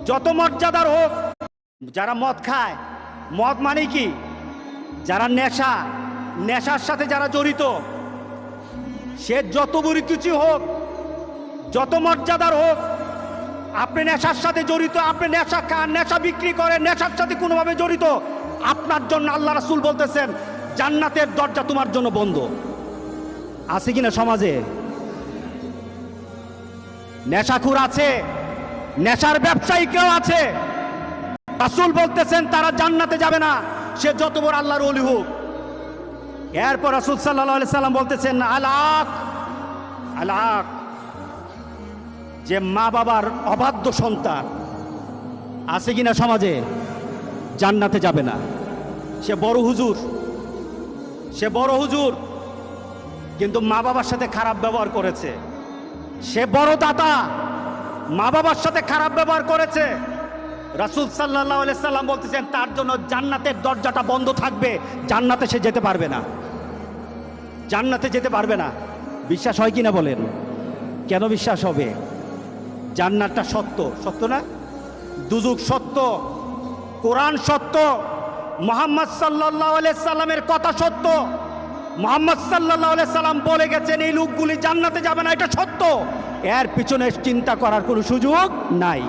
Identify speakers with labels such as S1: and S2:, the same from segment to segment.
S1: যত মর্যাদার হোক, যারা মদ খায়, মদ মানে কি? যারা নেশার সাথে যারা জড়িত, সে যত বড় কিছু হোক, যত মর্যাদার হোক, আপনি নেশার সাথে জড়িত, আপনি নেশা খান, নেশা বিক্রি করেন, নেশার সাথে কোনোভাবে জড়িত, আপনার জন্য আল্লাহ রাসূল বলতেছেন জান্নাতের দরজা তোমার জন্য বন্ধ। আছে কিনা সমাজে? নেশাখোর আছে, নেশার ব্যবসায়ী কেউ আছে, রাসূল বলতেছেন তারা জান্নাতে যাবে না, সে যত বড় আল্লাহর ওলি হোক। এরপর রাসূল সাল্লাল্লাহু আলাইহি সাল্লাম বলতেছেন আলাক, যে মা বাবার অবাধ্য সন্তান আছে কিনা সমাজে, জান্নাতে যাবে না। সে বড় হুজুর, কিন্তু মা বাবার সাথে খারাপ ব্যবহার করেছে। সে বড় দাতা, মা বাবার সাথে খারাপ ব্যবহার করেছে। রাসূল সাল্লাল্লাহু আলাইহি সাল্লাম বলতেছেন তার জন্য জান্নাতের দরজাটা বন্ধ থাকবে, জান্নাতে সে যেতে পারবে না, জান্নাতে যেতে পারবে না। বিশ্বাস হয় কিনা বলেন? কেন বিশ্বাস হবে? জান্নাতটা সত্য না? দুজক সত্য, কোরআন সত্য, মুহাম্মদ সাল্লাল্লাহু আলাইহি সাল্লামের কথা সত্য। মুহাম্মদ সাল্লাল্লাহু আলাইহি সাল্লাম বলে গেছেন এই লোকগুলি জান্নাতে যাবে না, এটা সত্য। এর পিছনে চিন্তা করার কোনো সুযোগ নাই।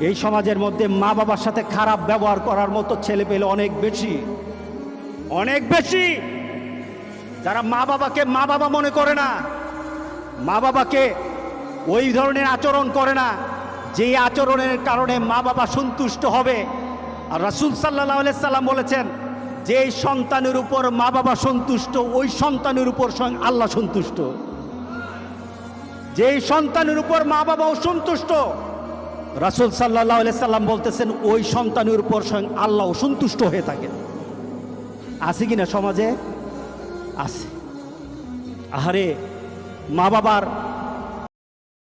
S1: এই সমাজের মধ্যে মা বাবার সাথে খারাপ ব্যবহার করার মতো ছেলে পেলে অনেক বেশি, যারা মা বাবাকে মা বাবা মনে করে না, মা বাবাকে ওই ধরনের আচরণ করে না যে আচরণের কারণে মা বাবা সন্তুষ্ট হবে। আর রাসূল সাল্লাল্লাহু আলাইহি সাল্লাম বলেছেন যে সন্তানের উপর মা বাবা সন্তুষ্ট, ওই সন্তানের উপর স্বয়ং আল্লাহ সন্তুষ্ট। যে সন্তানের উপর মা বাবা অসন্তুষ্ট, রাসূল সাল্লাল্লাহু আলাইহি সাল্লাম বলতেছেন ওই সন্তানের উপর স্বয়ং আল্লাহ অসন্তুষ্ট হয়ে থাকেন। আছে কিনা সমাজে? আছে। আহারে, মা বাবার